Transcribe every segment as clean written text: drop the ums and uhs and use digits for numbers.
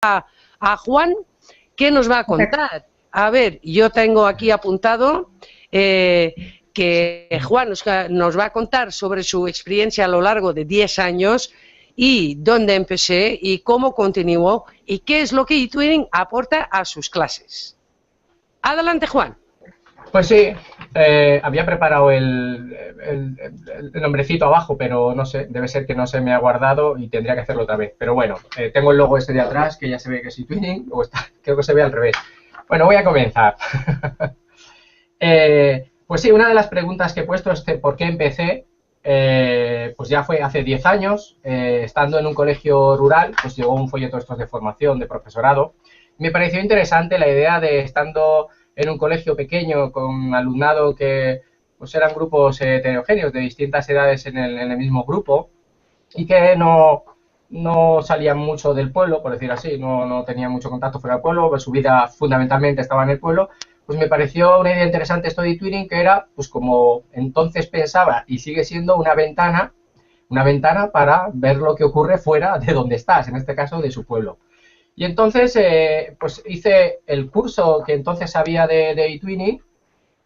a Juan, que nos va a contar. A ver, yo tengo aquí apuntado que Juan nos va a contar sobre su experiencia a lo largo de 10 años y dónde empecé y cómo continuó y qué es lo que eTwinning aporta a sus clases. Adelante, Juan. Pues sí, había preparado el nombrecito abajo, pero no sé, debe ser que no se me ha guardado y tendría que hacerlo otra vez. Pero bueno, tengo el logo este de atrás, que ya se ve que es eTwinning, o está, creo que se ve al revés. Bueno, voy a comenzar. Pues sí, una de las preguntas que he puesto es por qué empecé, pues ya fue hace 10 años, estando en un colegio rural, pues llegó un folleto estos de formación, de profesorado. Me pareció interesante la idea de, estando en un colegio pequeño con alumnado que pues eran grupos heterogéneos de distintas edades en el mismo grupo y que no salían mucho del pueblo, por decir así, no tenían mucho contacto fuera del pueblo, pues su vida fundamentalmente estaba en el pueblo, pues me pareció una idea interesante esto de eTwinning, que era, pues como entonces pensaba y sigue siendo una ventana para ver lo que ocurre fuera de donde estás, en este caso de su pueblo. Y entonces, pues hice el curso que entonces había de eTwinning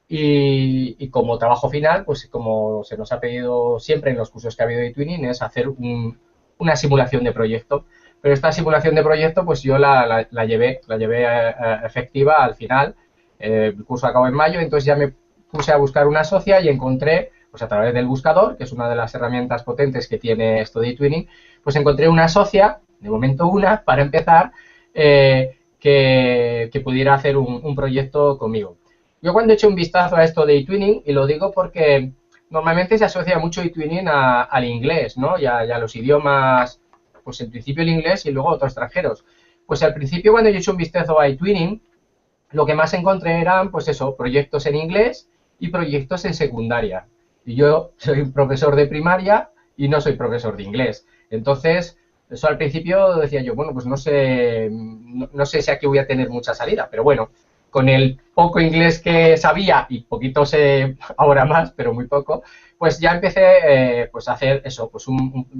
y como trabajo final, pues como se nos ha pedido siempre en los cursos que ha habido de eTwinning, es hacer una simulación de proyecto. Pero esta simulación de proyecto, pues yo la llevé efectiva al final. El curso acabó en mayo, entonces ya me puse a buscar una socia y encontré, pues a través del buscador, que es una de las herramientas potentes que tiene esto de eTwinning, pues encontré una socia, de momento una, para empezar, que pudiera hacer un proyecto conmigo. Yo cuando he hecho un vistazo a esto de eTwinning, y lo digo porque normalmente se asocia mucho eTwinning al inglés, ¿no? Y a los idiomas, pues en principio el inglés y luego otros extranjeros. Pues al principio cuando yo he hecho un vistazo a eTwinning, lo que más encontré eran, pues eso, proyectos en inglés y proyectos en secundaria. Y yo soy profesor de primaria y no soy profesor de inglés. Entonces, eso al principio decía yo, bueno, pues no sé si aquí voy a tener mucha salida, pero bueno, con el poco inglés que sabía, y poquito sé ahora más, pero muy poco, pues ya empecé pues a hacer eso, pues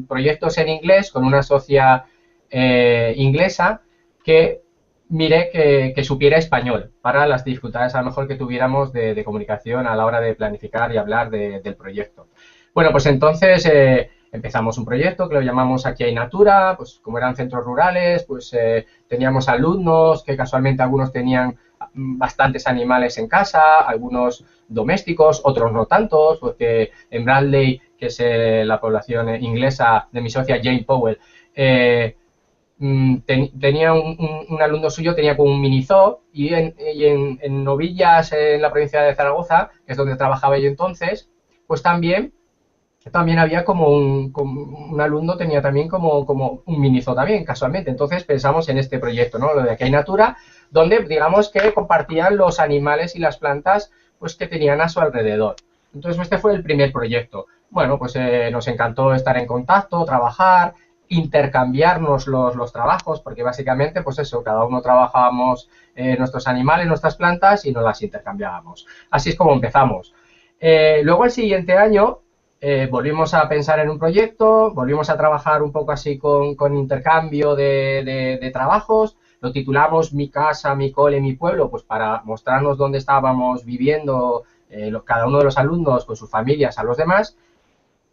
proyectos en inglés con una socia inglesa que miré que supiera español para las dificultades a lo mejor que tuviéramos de comunicación a la hora de planificar y hablar del proyecto. Bueno, pues entonces empezamos un proyecto que lo llamamos Aquí hay Natura, pues como eran centros rurales, pues teníamos alumnos que casualmente algunos tenían bastantes animales en casa, algunos domésticos, otros no tantos, porque en Bradley, que es la población inglesa de mi socia Jane Powell, tenía un alumno suyo, tenía como un mini zoo, y en Novillas, en la provincia de Zaragoza, que es donde trabajaba yo entonces, pues también había como un alumno tenía también como un mini zoo también, casualmente. Entonces pensamos en este proyecto, ¿no? Lo de Aquí hay Natura, donde digamos que compartían los animales y las plantas pues que tenían a su alrededor. Entonces este fue el primer proyecto. Bueno, pues nos encantó estar en contacto, trabajar, intercambiarnos los trabajos, porque básicamente, pues eso, cada uno trabajábamos nuestros animales, nuestras plantas y nos las intercambiábamos. Así es como empezamos. Luego el siguiente año volvimos a pensar en un proyecto, volvimos a trabajar un poco así con intercambio de trabajos, lo titulamos Mi casa, mi cole, mi pueblo, pues para mostrarnos dónde estábamos viviendo cada uno de los alumnos con sus familias a los demás.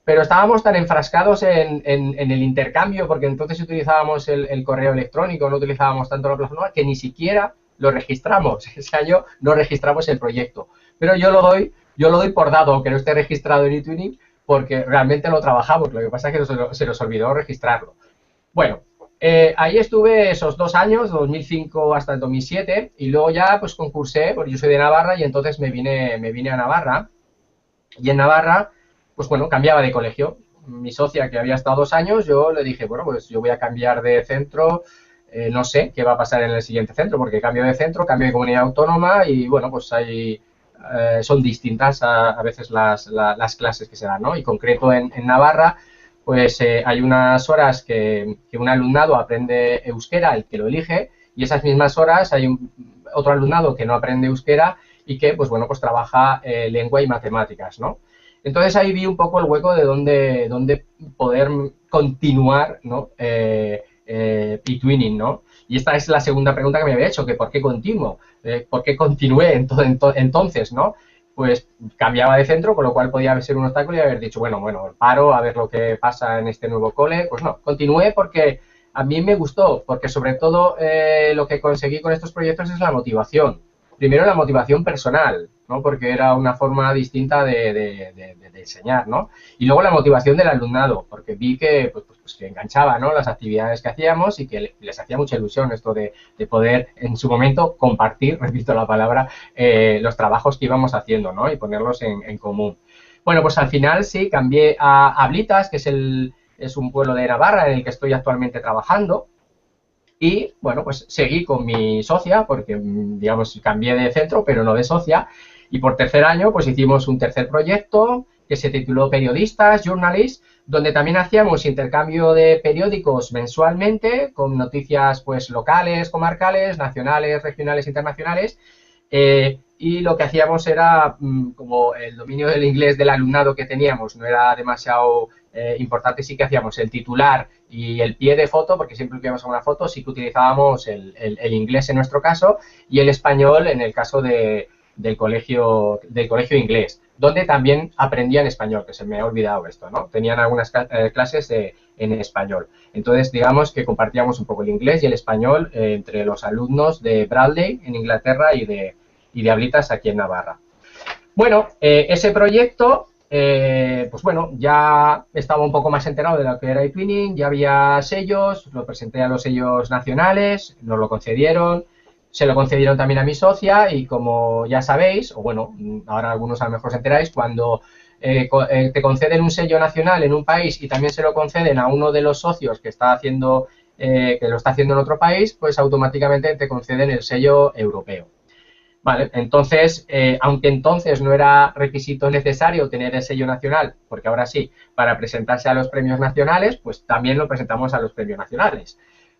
Pero estábamos tan enfrascados en el intercambio, porque entonces utilizábamos el correo electrónico, no utilizábamos tanto la plataforma, que ni siquiera lo registramos. Ese año no registramos el proyecto. Pero yo lo doy por dado, aunque no esté registrado en eTwinning, porque realmente lo trabajamos. Lo que pasa es que se nos olvidó registrarlo. Bueno, ahí estuve esos 2 años, 2005 hasta el 2007, y luego ya pues concursé, porque yo soy de Navarra, y entonces me vine a Navarra. Y en Navarra, pues bueno, cambiaba de colegio. Mi socia, que había estado 2 años, yo le dije, bueno, pues yo voy a cambiar de centro, no sé qué va a pasar en el siguiente centro, porque cambio de centro, cambio de comunidad autónoma y bueno, pues son distintas a veces las clases que se dan, ¿no? Y concreto en Navarra, pues hay unas horas que un alumnado aprende euskera, el que lo elige, y esas mismas horas hay otro alumnado que no aprende euskera y que, pues bueno, pues trabaja lengua y matemáticas, ¿no? Entonces ahí vi un poco el hueco de dónde poder continuar, ¿no? eTwinning, ¿no? Y esta es la segunda pregunta que me había hecho, que ¿por qué continuo? ¿Por qué continué entonces, no? Pues cambiaba de centro, con lo cual podía ser un obstáculo y haber dicho, bueno, paro a ver lo que pasa en este nuevo cole. Pues no, continué porque a mí me gustó, porque sobre todo lo que conseguí con estos proyectos es la motivación. Primero la motivación personal, ¿no? Porque era una forma distinta de enseñar, ¿no? Y luego la motivación del alumnado, porque vi que, pues que enganchaba, ¿no? Las actividades que hacíamos y que les hacía mucha ilusión esto de poder en su momento compartir, repito la palabra, los trabajos que íbamos haciendo, ¿no? Y ponerlos en común. Bueno, pues al final sí, cambié a Ablitas, que es un pueblo de Navarra en el que estoy actualmente trabajando. Y, bueno, pues seguí con mi socia, porque, digamos, cambié de centro, pero no de socia. Y por tercer año, pues hicimos un tercer proyecto que se tituló Periodistas, Journalists, donde también hacíamos intercambio de periódicos mensualmente, con noticias, pues, locales, comarcales, nacionales, regionales, internacionales. Y lo que hacíamos era, como el dominio del inglés del alumnado que teníamos no era demasiado importante, sí que hacíamos el titular y el pie de foto, porque siempre que íbamos a una foto sí que utilizábamos el inglés en nuestro caso y el español en el caso del colegio inglés, donde también aprendían español, que se me ha olvidado esto, ¿no? Tenían algunas clases en español. Entonces, digamos que compartíamos un poco el inglés y el español entre los alumnos de Bradley en Inglaterra y de Ablitas aquí en Navarra. Bueno, ese proyecto, pues bueno, ya estaba un poco más enterado de lo que era eTwinning, ya había sellos, lo presenté a los sellos nacionales, nos lo concedieron, se lo concedieron también a mi socia y como ya sabéis, o bueno, ahora algunos a lo mejor os enteráis, cuando te conceden un sello nacional en un país y también se lo conceden a uno de los socios que está haciendo, que lo está haciendo en otro país, pues automáticamente te conceden el sello europeo. Vale, entonces, aunque entonces no era requisito necesario tener el sello nacional, porque ahora sí, para presentarse a los premios nacionales, pues también lo presentamos a los premios nacionales.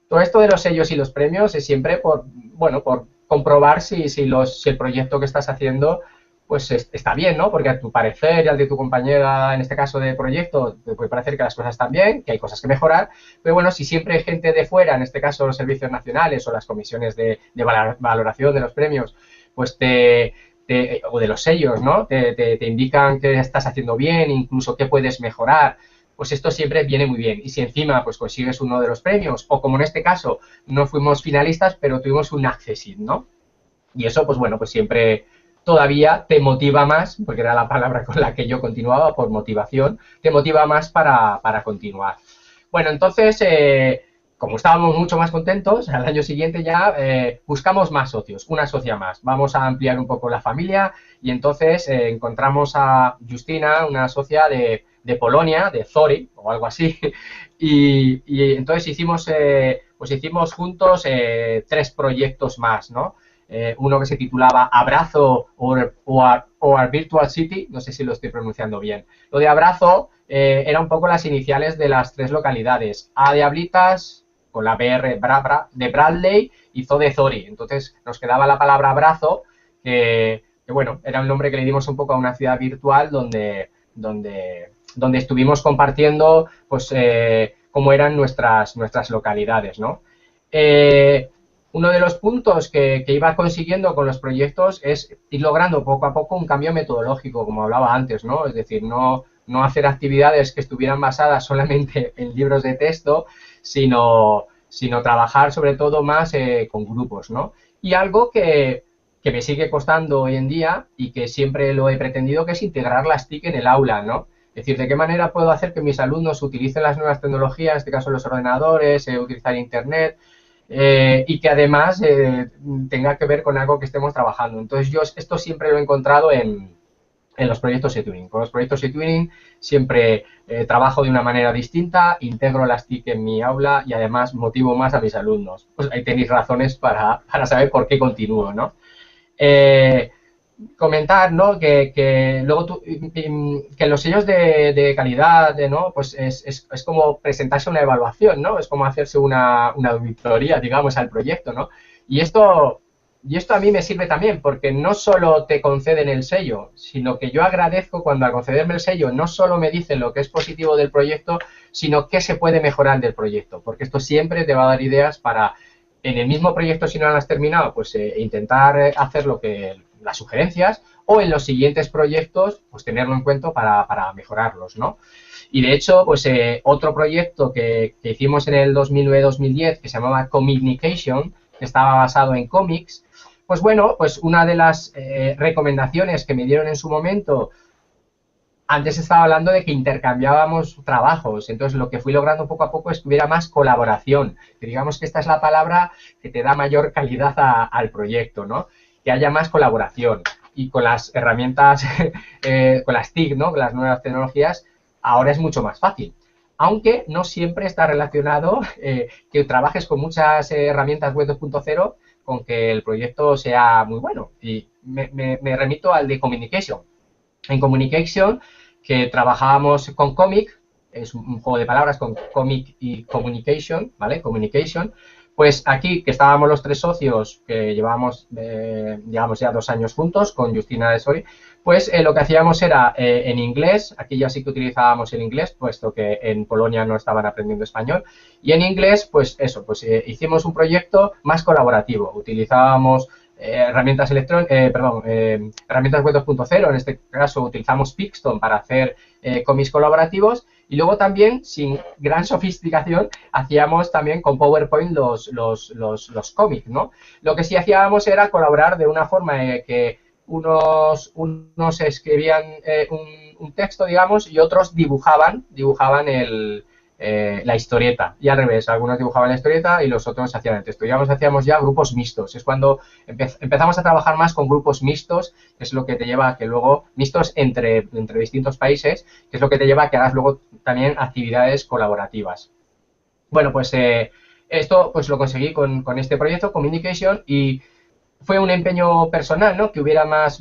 Todo esto de los sellos y los premios es siempre por comprobar si el proyecto que estás haciendo pues está bien, ¿no? Porque a tu parecer y al de tu compañera, en este caso de proyecto, te puede parecer que las cosas están bien, que hay cosas que mejorar, pero bueno, si siempre hay gente de fuera, en este caso los servicios nacionales o las comisiones de valoración de los premios, pues o de los sellos, ¿no? Te indican que estás haciendo bien, incluso qué puedes mejorar, pues esto siempre viene muy bien. Y si encima pues consigues uno de los premios, o como en este caso no fuimos finalistas, pero tuvimos un accessit, ¿no? Y eso, pues bueno, pues siempre todavía te motiva más, porque era la palabra con la que yo continuaba, por motivación, te motiva más para continuar. Bueno, entonces, como estábamos mucho más contentos, al año siguiente ya buscamos más socios, una socia más. Vamos a ampliar un poco la familia y entonces encontramos a Justina, una socia de Polonia, de Zori o algo así, y entonces hicimos juntos 3 proyectos más, ¿no? Uno que se titulaba Abrazo or Virtual City, no sé si lo estoy pronunciando bien. Lo de Abrazo era un poco las iniciales de las 3 localidades, A de Ablitas, con la BR de Bradley y Zo de Zori. Entonces nos quedaba la palabra abrazo, que bueno, era un nombre que le dimos un poco a una ciudad virtual donde estuvimos compartiendo pues cómo eran nuestras localidades, ¿no? Uno de los puntos que iba consiguiendo con los proyectos es ir logrando poco a poco un cambio metodológico, como hablaba antes, ¿no? Es decir, no hacer actividades que estuvieran basadas solamente en libros de texto, sino trabajar sobre todo más con grupos, ¿no? Y algo que me sigue costando hoy en día y que siempre lo he pretendido, que es integrar las TIC en el aula, ¿no? Es decir, ¿de qué manera puedo hacer que mis alumnos utilicen las nuevas tecnologías, en este caso los ordenadores, utilizar Internet, y que además tenga que ver con algo que estemos trabajando? Entonces yo esto siempre lo he encontrado en los proyectos eTwinning. Con los proyectos eTwinning siempre trabajo de una manera distinta, integro las TIC en mi aula y además motivo más a mis alumnos. Pues ahí tenéis razones para saber por qué continúo, ¿no? Comentar, ¿no? que luego que los sellos de calidad, ¿no? Pues es como presentarse una evaluación, ¿no? Es como hacerse una auditoría, digamos, al proyecto, ¿no? Y esto a mí me sirve también, porque no solo te conceden el sello, sino que yo agradezco cuando al concederme el sello no solo me dicen lo que es positivo del proyecto, sino qué se puede mejorar del proyecto, porque esto siempre te va a dar ideas para en el mismo proyecto, si no lo has terminado, pues intentar hacer lo que las sugerencias, o en los siguientes proyectos, pues tenerlo en cuenta para mejorarlos, ¿no? Y de hecho, pues otro proyecto que hicimos en el 2009-2010, que se llamaba Communication, que estaba basado en cómics, pues bueno, pues una de las recomendaciones que me dieron en su momento, antes estaba hablando de que intercambiábamos trabajos, entonces lo que fui logrando poco a poco es que hubiera más colaboración, que digamos que esta es la palabra que te da mayor calidad al proyecto, ¿no? Que haya más colaboración y con las herramientas, con las TIC, ¿no? Con las nuevas tecnologías, ahora es mucho más fácil. Aunque no siempre está relacionado que trabajes con muchas herramientas web 2.0 con que el proyecto sea muy bueno. Y me remito al de Communication. En Communication, que trabajábamos con Comic, es un juego de palabras con Comic y Communication, ¿vale? Communication. Pues aquí, que estábamos los tres socios, que llevábamos, digamos, ya 2 años juntos, con Justina de Sori, pues lo que hacíamos era en inglés, aquí ya sí que utilizábamos el inglés, puesto que en Polonia no estaban aprendiendo español, y en inglés, pues eso, pues hicimos un proyecto más colaborativo, utilizábamos herramientas herramientas web 2.0, en este caso utilizamos Pixton para hacer cómics colaborativos, y luego también, sin gran sofisticación, hacíamos también con PowerPoint los cómics, ¿no? Lo que sí hacíamos era colaborar de una forma que unos escribían un texto, digamos, y otros dibujaban la historieta. Y al revés, algunos dibujaban la historieta y los otros hacían el texto. Hacíamos ya grupos mixtos. Es cuando empezamos a trabajar más con grupos mixtos, que es lo que te lleva a que luego, mixtos entre distintos países, que es lo que te lleva a que hagas luego también actividades colaborativas. Bueno, pues esto pues lo conseguí con este proyecto, Communication, y fue un empeño personal, ¿no? Que hubiera más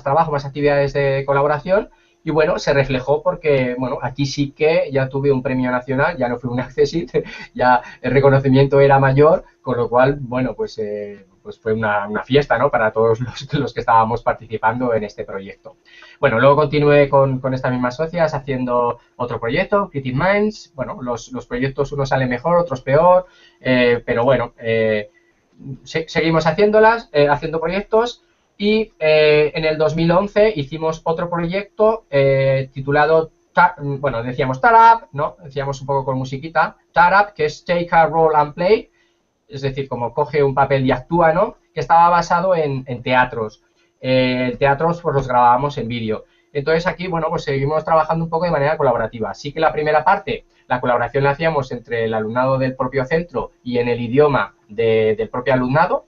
trabajo, más actividades de colaboración. Y bueno, se reflejó porque, bueno, aquí sí que ya tuve un premio nacional, ya no fue un Accessit, ya el reconocimiento era mayor, con lo cual, bueno, pues fue una fiesta, ¿no? Para todos los que estábamos participando en este proyecto. Bueno, luego continué con estas mismas socias haciendo otro proyecto, Creative Minds. Bueno, los proyectos unos salen mejor, otros peor, pero bueno, seguimos haciendo proyectos. Y en el 2011 hicimos otro proyecto titulado, bueno, decíamos Tarap, ¿no? Decíamos un poco con musiquita, Tarap, que es Take a Role and Play, es decir, como coge un papel y actúa, ¿no? Que estaba basado en teatros. Teatros pues los grabábamos en vídeo. Entonces aquí, bueno, pues seguimos trabajando un poco de manera colaborativa. Sí que la primera parte, la colaboración la hacíamos entre el alumnado del propio centro y en el idioma del propio alumnado.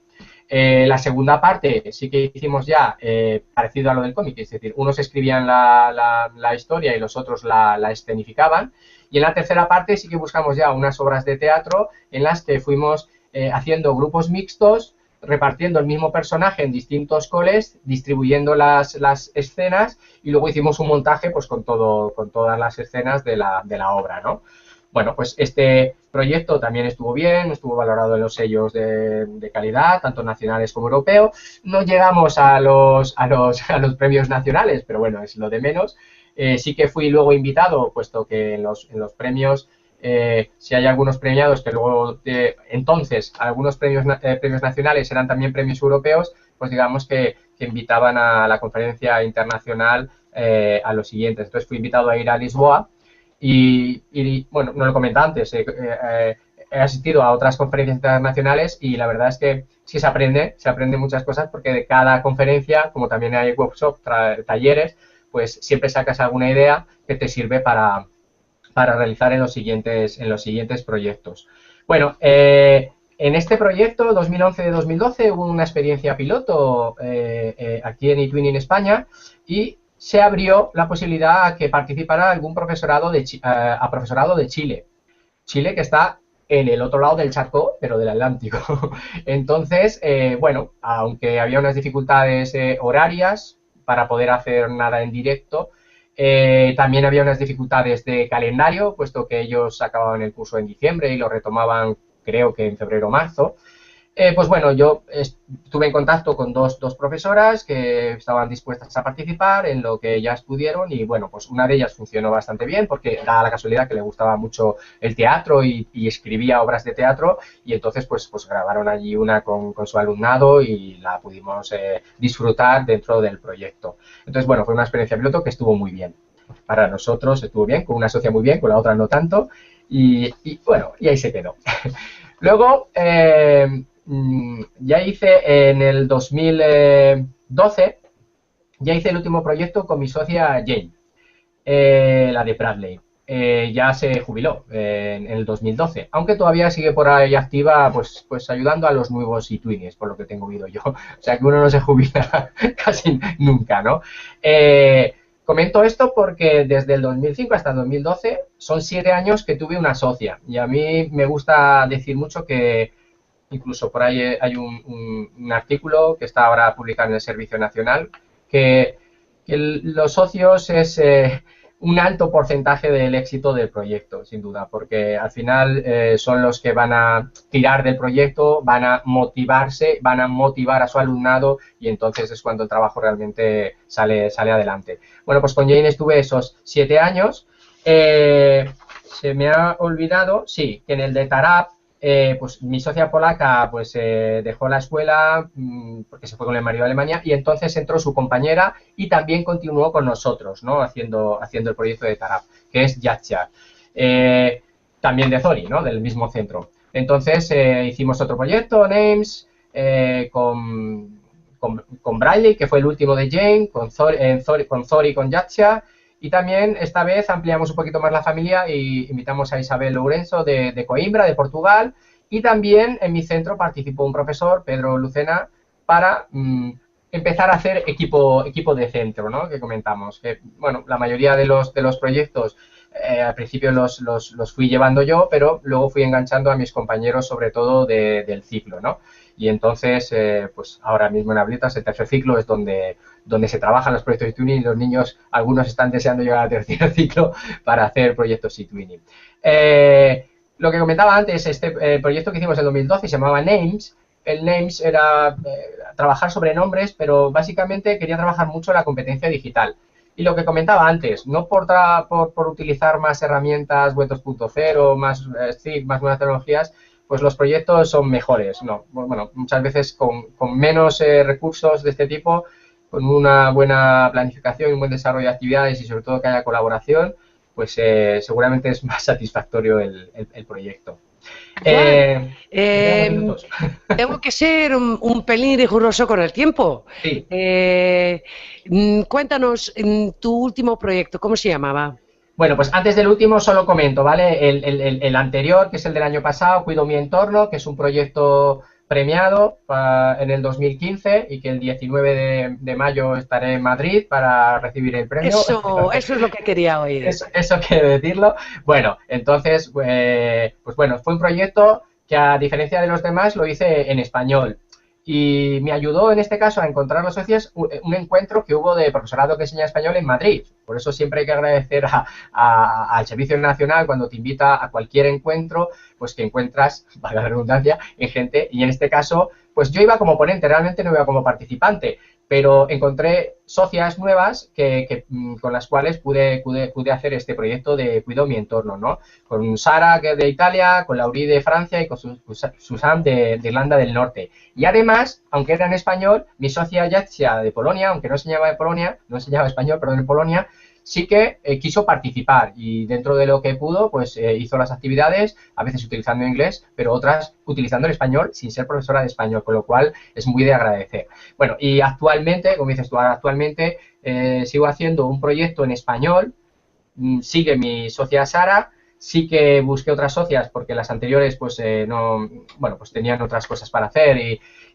La segunda parte sí que hicimos ya parecido a lo del cómic, es decir, unos escribían la historia y los otros la escenificaban. Y en la tercera parte sí que buscamos ya unas obras de teatro en las que fuimos haciendo grupos mixtos, repartiendo el mismo personaje en distintos coles, distribuyendo las escenas, y luego hicimos un montaje pues con todas las escenas de la obra, ¿no? Bueno, pues este proyecto también estuvo bien, estuvo valorado en los sellos de calidad, tanto nacionales como europeos. No llegamos a los premios nacionales, pero bueno, es lo de menos. Sí que fui luego invitado, puesto que en los premios, si hay algunos premiados que luego, entonces, algunos premios nacionales eran también premios europeos, pues digamos que invitaban a la conferencia internacional a los siguientes. Entonces fui invitado a ir a Lisboa. Y bueno, no lo comenté antes, he asistido a otras conferencias internacionales y la verdad es que sí se aprende muchas cosas, porque de cada conferencia, como también hay workshops, talleres, pues siempre sacas alguna idea que te sirve para realizar en los siguientes proyectos. Bueno, en este proyecto 2011-2012 hubo una experiencia piloto aquí en eTwinning España, y se abrió la posibilidad a que participara algún profesorado de Chile. Chile, que está en el otro lado del charco, pero del Atlántico. Entonces, bueno, aunque había unas dificultades horarias para poder hacer nada en directo, también había unas dificultades de calendario, puesto que ellos acababan el curso en diciembre y lo retomaban, creo que en febrero o marzo. Pues bueno, yo estuve en contacto con dos profesoras que estaban dispuestas a participar en lo que ellas pudieron y bueno, pues una de ellas funcionó bastante bien porque da la casualidad que le gustaba mucho el teatro y escribía obras de teatro y entonces pues grabaron allí una con su alumnado y la pudimos disfrutar dentro del proyecto. Entonces bueno, fue una experiencia piloto que estuvo muy bien. Para nosotros estuvo bien, con una socia muy bien, con la otra no tanto y bueno, y ahí se quedó. Luego, ya hice en el 2012, ya hice el último proyecto con mi socia Jane, la de Bradley. Ya se jubiló en el 2012, aunque todavía sigue por ahí activa, pues ayudando a los nuevos eTwinnies, por lo que tengo oído yo. O sea que uno no se jubila casi nunca, ¿no? Comento esto porque desde el 2005 hasta el 2012 son 7 años que tuve una socia y a mí me gusta decir mucho que incluso por ahí hay un artículo que está ahora publicado en el Servicio Nacional que los socios es un alto porcentaje del éxito del proyecto, sin duda, porque al final son los que van a tirar del proyecto, van a motivarse, van a motivar a su alumnado y entonces es cuando el trabajo realmente sale adelante. Bueno, pues con Jane estuve esos 7 años. Se me ha olvidado, sí, que en el de Tarap, pues mi socia polaca pues dejó la escuela porque se fue con el marido a Alemania y entonces entró su compañera y también continuó con nosotros, ¿no? Haciendo el proyecto de Tarap, que es Yatcha, también de Zori, ¿no? Del mismo centro. Entonces hicimos otro proyecto, Names, con Braille, que fue el último de Jane, con Zori y con Yatcha. Y también esta vez ampliamos un poquito más la familia y invitamos a Isabel Lourenço de Coimbra, de Portugal. Y también en mi centro participó un profesor, Pedro Lucena, para empezar a hacer equipo de centro, ¿no? Que comentamos. Que, bueno, la mayoría de los proyectos al principio los fui llevando yo, pero luego fui enganchando a mis compañeros, sobre todo del ciclo, ¿no? Y entonces, pues ahora mismo en Ablitas, el tercer ciclo es donde se trabajan los proyectos eTwinning y los niños, algunos están deseando llegar al tercer ciclo para hacer proyectos eTwinning. Lo que comentaba antes, este proyecto que hicimos en 2012 se llamaba Names. El Names era trabajar sobre nombres, pero básicamente quería trabajar mucho la competencia digital. Y lo que comentaba antes, no por utilizar más herramientas Web 2.0, más SIG, más nuevas tecnologías, pues los proyectos son mejores, ¿no? Bueno, muchas veces con menos recursos de este tipo, con una buena planificación y un buen desarrollo de actividades y sobre todo que haya colaboración, pues seguramente es más satisfactorio el proyecto. Juan, tengo que ser un pelín riguroso con el tiempo. Sí. Cuéntanos tu último proyecto, ¿cómo se llamaba? Bueno, pues antes del último solo comento, ¿vale? El anterior, que es el del año pasado, Cuido mi entorno, que es un proyecto premiado en el 2015 y que el 19 de mayo estaré en Madrid para recibir el premio. Eso es lo que quería oír. Eso quiero decirlo. Bueno, entonces, pues bueno, fue un proyecto que a diferencia de los demás lo hice en español. Y me ayudó en este caso a encontrar los socios un encuentro que hubo de profesorado que enseña español en Madrid. Por eso siempre hay que agradecer al Servicio Nacional cuando te invita a cualquier encuentro, pues que encuentras, valga la redundancia, en gente. Y en este caso, pues yo iba como ponente, realmente no iba como participante, pero encontré socias nuevas con las cuales pude hacer este proyecto de Cuido mi entorno, ¿no? Con Sara, que es de Italia, con Laurie de Francia y con Susan de Irlanda del Norte. Y además, aunque era en español, mi socia Yatsia de Polonia, aunque no enseñaba español, pero de Polonia, sí que quiso participar y dentro de lo que pudo, pues hizo las actividades, a veces utilizando inglés, pero otras utilizando el español sin ser profesora de español, con lo cual es muy de agradecer. Bueno, y actualmente, como dices tú, actualmente sigo haciendo un proyecto en español, sigue mi socia Sara, sí que busqué otras socias porque las anteriores pues no, bueno, pues tenían otras cosas para hacer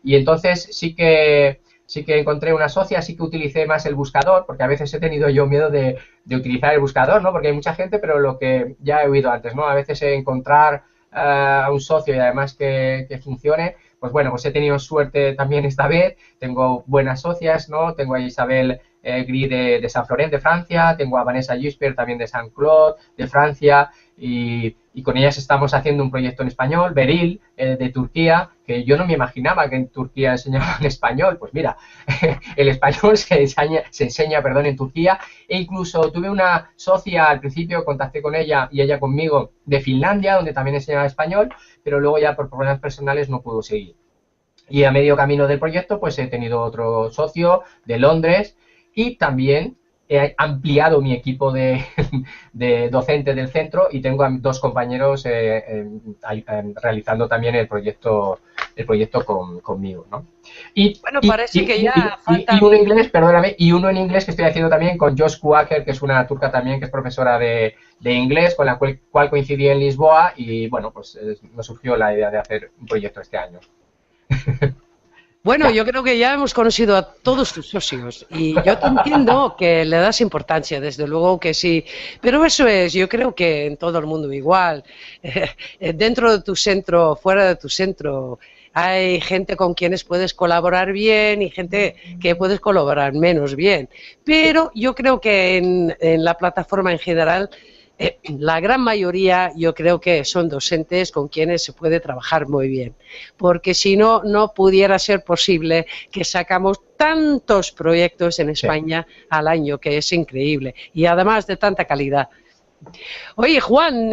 y entonces sí que encontré una socia, sí que utilicé más el buscador, porque a veces he tenido yo miedo de utilizar el buscador, ¿no? Porque hay mucha gente, pero lo que ya he oído antes, ¿no? A veces encontrar a un socio y además que funcione, pues bueno, pues he tenido suerte también esta vez, tengo buenas socias, ¿no? Tengo a Isabel Gris de San Florent, de Francia, tengo a Vanessa Gisper también de Saint Claude, de Francia, y con ellas estamos haciendo un proyecto en español, Beril, de Turquía, que yo no me imaginaba que en Turquía enseñaban español. Pues mira, el español se enseña, perdón, en Turquía, e incluso tuve una socia al principio, contacté con ella y ella conmigo de Finlandia, donde también enseñaba español, pero luego ya por problemas personales no pudo seguir. Y a medio camino del proyecto pues he tenido otro socio de Londres y también he ampliado mi equipo de docentes del centro y tengo a 2 compañeros realizando también el proyecto conmigo, ¿no? Bueno, parece que ya falta... Y uno en inglés, perdóname, y uno en inglés que estoy haciendo también con Josh Quaker, que es una turca también, que es profesora de inglés, con la cual coincidí en Lisboa y, bueno, pues me surgió la idea de hacer un proyecto este año. Bueno, yo creo que ya hemos conocido a todos tus socios y yo te entiendo que le das importancia, desde luego que sí, pero eso es, yo creo que en todo el mundo igual, dentro de tu centro, fuera de tu centro, hay gente con quienes puedes colaborar bien y gente que puedes colaborar menos bien, pero yo creo que en la plataforma en general, la gran mayoría yo creo que son docentes con quienes se puede trabajar muy bien, porque si no, no pudiera ser posible que sacamos tantos proyectos en España al año, que es increíble, y además de tanta calidad. Oye, Juan,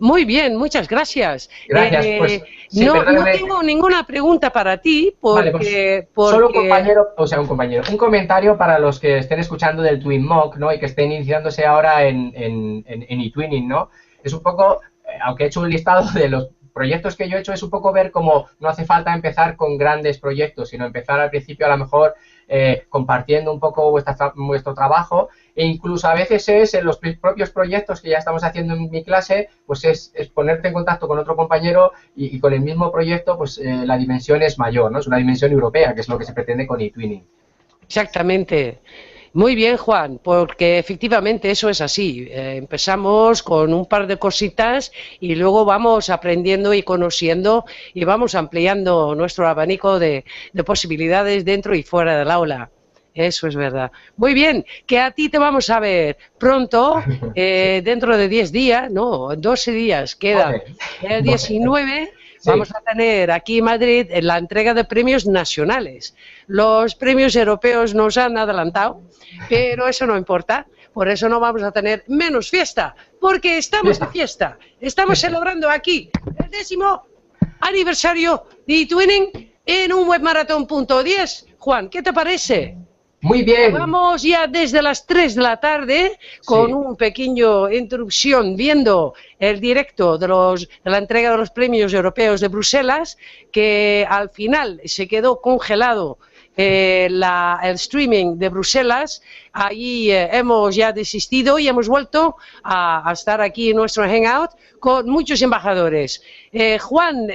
muy bien, muchas gracias. Gracias, pues, sí, no tengo ninguna pregunta para ti, porque... Vale, pues, solo un compañero, o sea, un comentario para los que estén escuchando del TwinMock, ¿no? Y que estén iniciándose ahora en eTwinning, ¿no? Es un poco, aunque he hecho un listado de los proyectos que yo he hecho, es un poco ver cómo no hace falta empezar con grandes proyectos, sino empezar al principio a lo mejor compartiendo un poco vuestro trabajo, e incluso a veces es en los propios proyectos que ya estamos haciendo en mi clase, pues es ponerte en contacto con otro compañero y con el mismo proyecto, pues la dimensión es mayor, ¿no? Es una dimensión europea, que es lo que se pretende con eTwinning. Exactamente. Muy bien, Juan, porque efectivamente eso es así. Empezamos con un par de cositas y luego vamos aprendiendo y conociendo y vamos ampliando nuestro abanico de posibilidades dentro y fuera del aula. Eso es verdad. Muy bien, que a ti te vamos a ver pronto, dentro de 10 días, no, 12 días, queda el 19. Sí. Vamos a tener aquí en Madrid la entrega de premios nacionales. Los premios europeos nos han adelantado, pero eso no importa. Por eso no vamos a tener menos fiesta, porque estamos de fiesta. Estamos celebrando aquí el 10º aniversario de eTwinning en un webmaratón.10. Juan, ¿qué te parece? Muy bien. Vamos ya desde las 3 de la tarde con un pequeño interrupción viendo el directo de la entrega de los premios europeos de Bruselas, que al final se quedó congelado el streaming de Bruselas. Allí hemos ya desistido y hemos vuelto a estar aquí en nuestro hangout con muchos embajadores. Juan,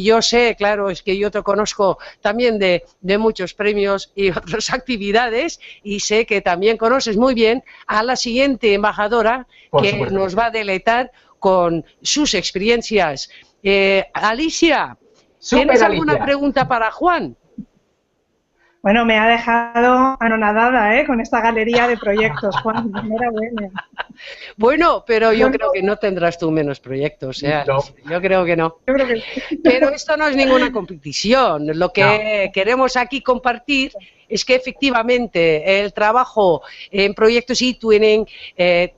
yo sé, claro, es que yo te conozco también de muchos premios y otras actividades, y sé que también conoces muy bien a la siguiente embajadora que nos va a deleitar con sus experiencias. Alicia, ¿tienes alguna pregunta para Juan? Bueno, me ha dejado anonadada, con esta galería de proyectos, Juan. Enhorabuena. Bueno, pero yo creo que no tendrás tú menos proyectos, no. Yo creo que no. Yo creo que sí. Pero esto no es ninguna competición. Lo que queremos aquí compartir es que efectivamente el trabajo en proyectos eTwinning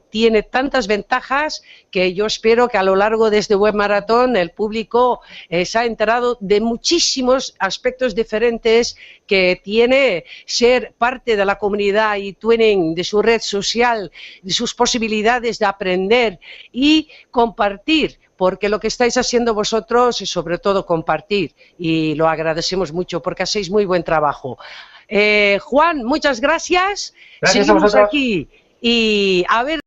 tiene tantas ventajas que yo espero que a lo largo de este webmaratón el público se ha enterado de muchísimos aspectos diferentes que tiene ser parte de la comunidad eTwinning, de su red social, de sus posibilidades de aprender y compartir, porque lo que estáis haciendo vosotros es sobre todo compartir, y lo agradecemos mucho porque hacéis muy buen trabajo. Juan, muchas gracias. Gracias Seguimos a vosotros. aquí y a ver